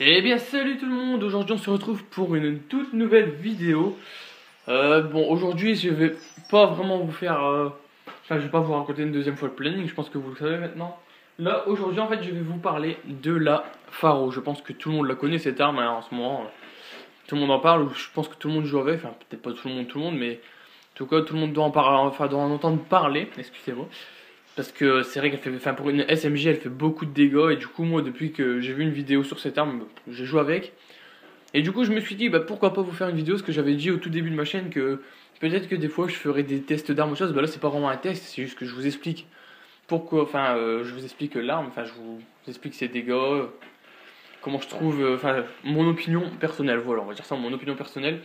Eh bien salut tout le monde, aujourd'hui on se retrouve pour une toute nouvelle vidéo. Bon aujourd'hui je vais pas vraiment vous faire, je vais pas vous raconter une deuxième fois le planning, je pense que vous le savez maintenant. Là aujourd'hui en fait je vais vous parler de la Faro, je pense que tout le monde la connaît cette arme hein, en ce moment. Tout le monde en parle, je pense que tout le monde joue avec, enfin peut-être pas tout le monde mais en tout cas tout le monde doit en parler, enfin doit en entendre parler, excusez-moi. Parce que c'est vrai qu'elle fait, enfin pour une SMG, elle fait beaucoup de dégâts. Et du coup, moi, depuis que j'ai vu une vidéo sur cette arme, j'ai joué avec. Et du coup, je me suis dit, bah pourquoi pas vous faire une vidéo. Parce que j'avais dit au tout début de ma chaîne que peut-être que des fois je ferais des tests d'armes ou choses. Bah là, c'est pas vraiment un test, c'est juste que je vous explique pourquoi. Enfin, je vous explique l'arme, enfin, je vous explique ses dégâts. Comment je trouve, enfin, mon opinion personnelle. Voilà, on va dire ça, mon opinion personnelle.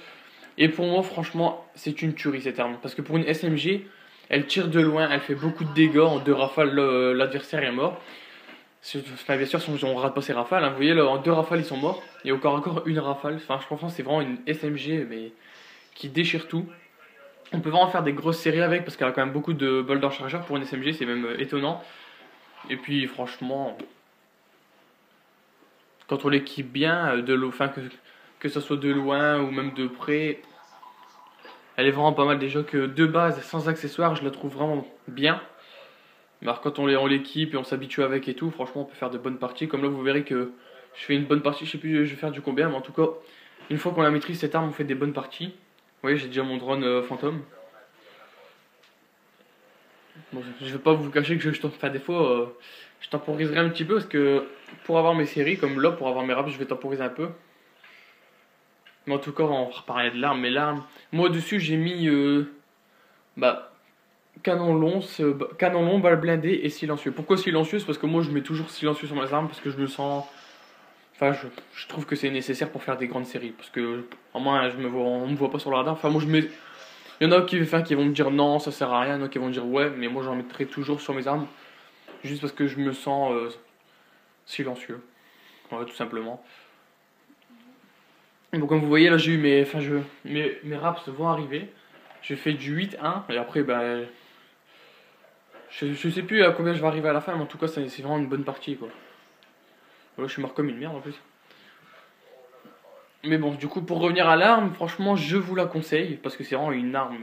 Et pour moi, franchement, c'est une tuerie cette arme. Parce que pour une SMG, elle tire de loin, elle fait beaucoup de dégâts. En deux rafales, l'adversaire est mort. Enfin, bien sûr, si on rate pas ses rafales, hein, vous voyez, là, en deux rafales, ils sont morts. Et encore une rafale. Enfin, je pense que c'est vraiment une SMG mais qui déchire tout. On peut vraiment faire des grosses séries avec parce qu'elle a quand même beaucoup de balles dans le chargeur pour une SMG, c'est même étonnant. Et puis, franchement, quand on l'équipe bien, enfin, que ça soit de loin ou même de près, elle est vraiment pas mal. Déjà que de base, sans accessoires, je la trouve vraiment bien. Mais alors quand on l'équipe et on s'habitue avec et tout, franchement, on peut faire de bonnes parties. Comme là, vous verrez que je fais une bonne partie. Je sais plus, je vais faire du combien, mais en tout cas, une fois qu'on la maîtrise, cette arme, on fait des bonnes parties. Vous voyez, j'ai déjà mon drone fantôme. Bon, je vais pas vous cacher que enfin, des fois, je temporiserai un petit peu parce que pour avoir mes séries, comme là, pour avoir mes raps, je vais temporiser un peu. Mais en tout cas, on va reparler de l'arme. Mais l'arme, moi, dessus, j'ai mis bah, canon long, balle blindée et silencieux. Pourquoi silencieux? C'est parce que moi je mets toujours silencieux sur mes armes parce que je me sens. Enfin, je trouve que c'est nécessaire pour faire des grandes séries. Parce que, au moins, on me voit pas sur le radar. Enfin, moi je mets. Il y en a qui vont me dire non, ça sert à rien. Il y en a qui vont me dire ouais, mais moi j'en mettrai toujours sur mes armes. Juste parce que je me sens silencieux. Ouais, tout simplement. Donc, comme vous voyez, là j'ai eu mes. Enfin, mes raps vont arriver. J'ai fait du 8-1 et après, bah, je sais plus à combien je vais arriver à la fin, mais en tout cas, c'est vraiment une bonne partie quoi. Voilà, je suis mort comme une merde en plus. Mais bon, du coup, pour revenir à l'arme, franchement, je vous la conseille parce que c'est vraiment une arme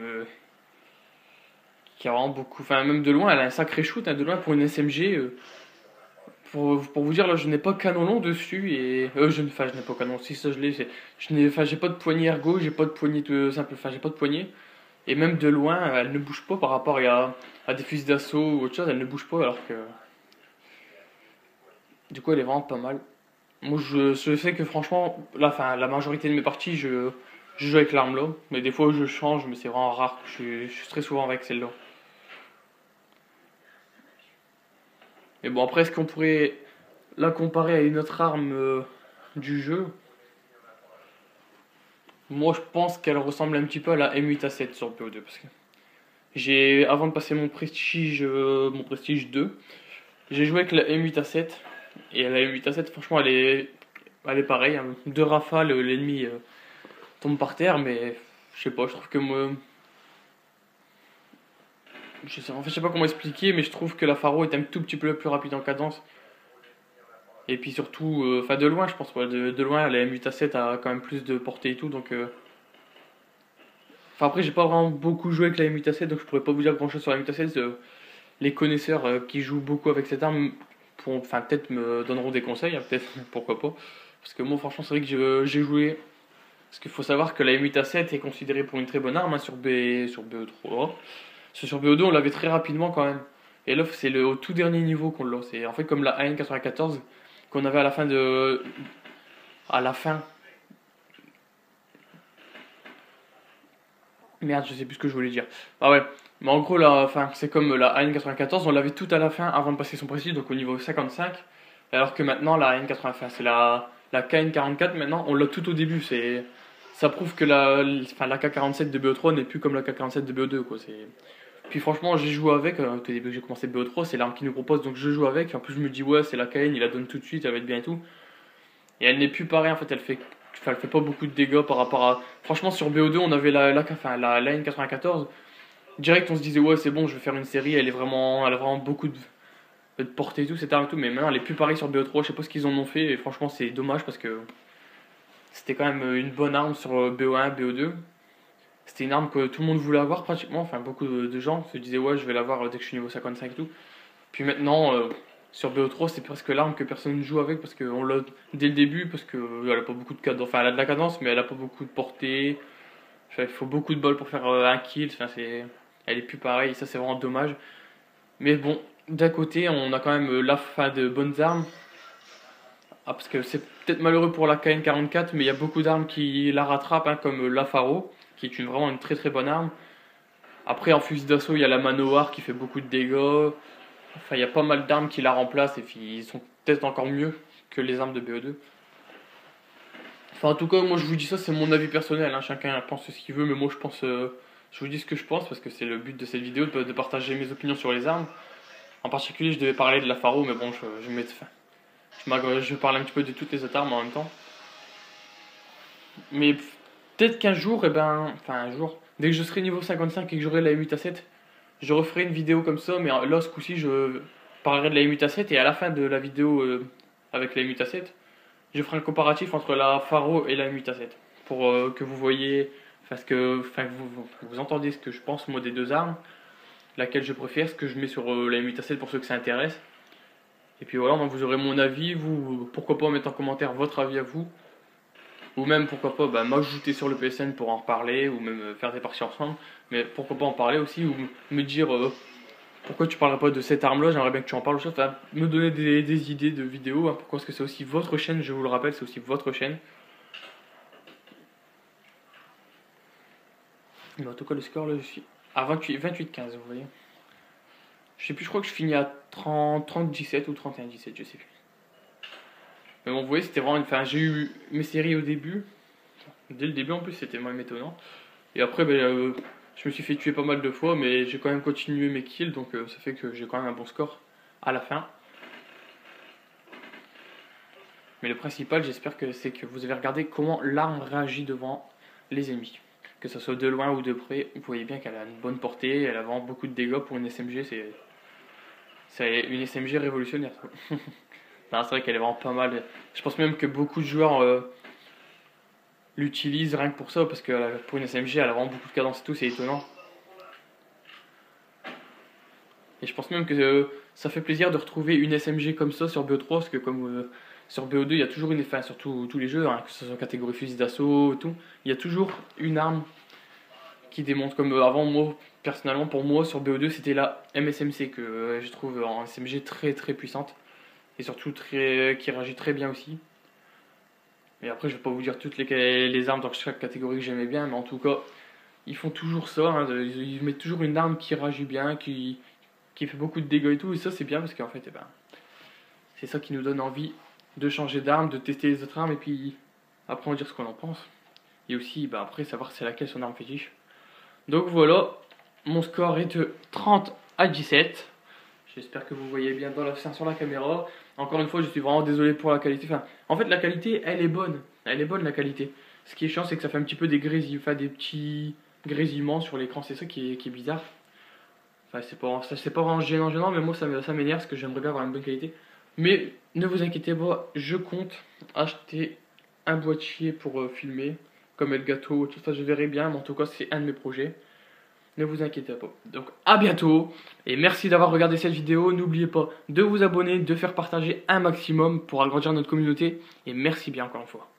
qui a vraiment beaucoup. Enfin, même de loin, elle a un sacré shoot, hein, de loin pour une SMG. Pour vous dire, là, je n'ai pas canon long dessus et. Enfin, je n'ai pas canon, si ça je l'ai. Enfin, j'ai pas de poignée ergo, j'ai pas de poignée de simple. Enfin, j'ai pas de poignée. Et même de loin, elle ne bouge pas par rapport à des fusils d'assaut ou autre chose, elle ne bouge pas alors que. Du coup, elle est vraiment pas mal. Moi, je sais que franchement, là, enfin, la majorité de mes parties, je joue avec l'arme là. Mais des fois, je change, mais c'est vraiment rare. Je suis très souvent avec celle-là. Mais bon, après, est-ce qu'on pourrait la comparer à une autre arme du jeu? Moi, je pense qu'elle ressemble un petit peu à la M8A7 sur PO2. Parce que avant de passer mon prestige 2, j'ai joué avec la M8A7. Et la M8A7, franchement, elle est pareille. Hein. Deux rafales, l'ennemi tombe par terre, mais je sais pas, je trouve que moi. En fait, je sais pas comment expliquer, mais je trouve que la Faro est un tout petit peu plus rapide en cadence. Et puis surtout, enfin de loin, je pense, ouais, de loin, la M8A7 a quand même plus de portée et tout, donc. Enfin, après, j'ai pas vraiment beaucoup joué avec la M8A7, donc je pourrais pas vous dire grand chose sur la M8A7. Les connaisseurs qui jouent beaucoup avec cette arme, enfin, peut-être me donneront des conseils, hein, peut-être, pourquoi pas. Parce que moi, franchement, c'est vrai que j'ai joué. Parce qu'il faut savoir que la M8A7 est considérée pour une très bonne arme hein, sur BE3. Sur BO2, on l'avait très rapidement quand même. Et là, c'est au tout dernier niveau qu'on l'a. C'est en fait comme la AN94 qu'on avait à la fin de. À la fin. Merde, je sais plus ce que je voulais dire. Ah ouais. Mais en gros, là, enfin, c'est comme la AN94, on l'avait tout à la fin avant de passer son prestige, donc au niveau 55. Alors que maintenant, la AN80, c'est la KN44 maintenant, on l'a tout au début. Ça prouve que la K47 de BO3 n'est plus comme la K47 de BO2, quoi. Puis franchement, j'ai joué avec, au tout début que j'ai commencé BO3, c'est l'arme qui nous propose, donc je joue avec. En plus, je me dis, ouais, c'est la KN, il la donne tout de suite, elle va être bien et tout. Et elle n'est plus pareille, en fait, elle fait pas beaucoup de dégâts par rapport à. Franchement, sur BO2, on avait la N94. Direct, on se disait, ouais, c'est bon, je vais faire une série, elle a vraiment beaucoup de. de porter et tout, cette arme et tout, mais maintenant elle est plus pareille sur BO3, je sais pas ce qu'ils en ont fait, et franchement c'est dommage parce que c'était quand même une bonne arme sur BO1, BO2. C'était une arme que tout le monde voulait avoir pratiquement, enfin beaucoup de gens se disaient ouais je vais l'avoir dès que je suis niveau 55 et tout. Puis maintenant sur BO3 c'est presque l'arme que personne ne joue avec parce qu'on l'a dès le début, parce qu'elle a pas beaucoup de cadence, enfin elle a de la cadence mais elle a pas beaucoup de portée. Enfin, il faut beaucoup de bol pour faire un kill, enfin, elle est plus pareille, ça c'est vraiment dommage. Mais bon, d'un côté on a quand même la fin de bonnes armes. Ah, parce que c'est peut-être malheureux pour la KN44, mais il y a beaucoup d'armes qui la rattrapent, hein, comme la Faro, qui est vraiment une très très bonne arme. Après, en fusil d'assaut, il y a la Manowar qui fait beaucoup de dégâts. Enfin, il y a pas mal d'armes qui la remplacent et puis ils sont peut-être encore mieux que les armes de BO2. Enfin, en tout cas, moi je vous dis ça, c'est mon avis personnel, hein. Chacun pense ce qu'il veut, mais moi je pense, je vous dis ce que je pense parce que c'est le but de cette vidéo, de partager mes opinions sur les armes. En particulier, je devais parler de la Faro, mais bon, je mets fin. Je parle un petit peu de toutes les autres armes en même temps. Mais peut-être qu'un jour, enfin un jour, dès que je serai niveau 55 et que j'aurai la M8A7, je referai une vidéo comme ça, mais là ce coup-ci je parlerai de la M8A7 et à la fin de la vidéo avec la M8A7, je ferai un comparatif entre la Faro et la M8A7 pour que vous voyez, que vous entendez ce que je pense moi des deux armes, laquelle je préfère, ce que je mets sur la M8A7 pour ceux que ça intéresse. Et puis voilà, vous aurez mon avis, vous pourquoi pas mettre en commentaire votre avis à vous. Ou même pourquoi pas m'ajouter sur le PSN pour en reparler, ou même faire des parties ensemble. Mais pourquoi pas en parler aussi, ou me dire pourquoi tu parlerais pas de cette arme là, j'aimerais bien que tu en parles. Enfin, me donner des idées de vidéos, hein, pourquoi est-ce que c'est aussi votre chaîne, je vous le rappelle, c'est aussi votre chaîne. Mais en tout cas le score là je suis à 28-15 vous voyez. Je sais plus, je crois que je finis à 30-17 ou 31-17, je sais plus. Mais bon, vous voyez, c'était vraiment enfin, j'ai eu mes séries au début. Dès le début, en plus, c'était même étonnant. Et après, je me suis fait tuer pas mal de fois, mais j'ai quand même continué mes kills, donc ça fait que j'ai quand même un bon score à la fin. Mais le principal, j'espère que c'est que vous avez regardé comment l'arme réagit devant les ennemis. Que ce soit de loin ou de près, vous voyez bien qu'elle a une bonne portée, elle a vraiment beaucoup de dégâts pour une SMG, c'est une SMG révolutionnaire. C'est vrai qu'elle est vraiment pas mal. Je pense même que beaucoup de joueurs l'utilisent rien que pour ça, parce que pour une SMG, elle a vraiment beaucoup de cadence et tout, c'est étonnant. Et je pense même que ça fait plaisir de retrouver une SMG comme ça sur BO3, parce que comme sur BO2, il y a toujours une, enfin sur tous les jeux, hein, que ce soit catégorie fusil d'assaut, tout, il y a toujours une arme qui démontre, comme avant, moi, personnellement, pour moi, sur BO2, c'était la MSMC, que je trouve en SMG très très puissante. Et surtout qui réagit très bien aussi. Et après, je vais pas vous dire toutes les armes dans chaque catégorie que j'aimais bien, mais en tout cas, ils font toujours ça. Hein, ils mettent toujours une arme qui réagit bien, qui fait beaucoup de dégâts et tout. Et ça, c'est bien parce qu'en fait, c'est ça qui nous donne envie de changer d'arme, de tester les autres armes et puis après, on dire ce qu'on en pense. Et aussi, après, savoir c'est laquelle son arme fétiche. Donc voilà, mon score est de 30-17. J'espère que vous voyez bien dans la scène sur la caméra. Encore une fois, je suis vraiment désolé pour la qualité. Enfin, en fait, la qualité, elle est bonne. Elle est bonne, la qualité. Ce qui est chiant, c'est que ça fait un petit peu des petits grésillements sur l'écran. C'est ça qui est bizarre. Enfin, c'est pas vraiment gênant, mais moi, ça m'énerve parce que j'aimerais bien avoir une bonne qualité. Mais ne vous inquiétez pas, je compte acheter un boîtier pour filmer, comme Elgato, tout ça, je verrai bien. Mais en tout cas, c'est un de mes projets. Ne vous inquiétez pas. Donc à bientôt et merci d'avoir regardé cette vidéo. N'oubliez pas de vous abonner, de faire partager un maximum pour agrandir notre communauté. Et merci bien encore une fois.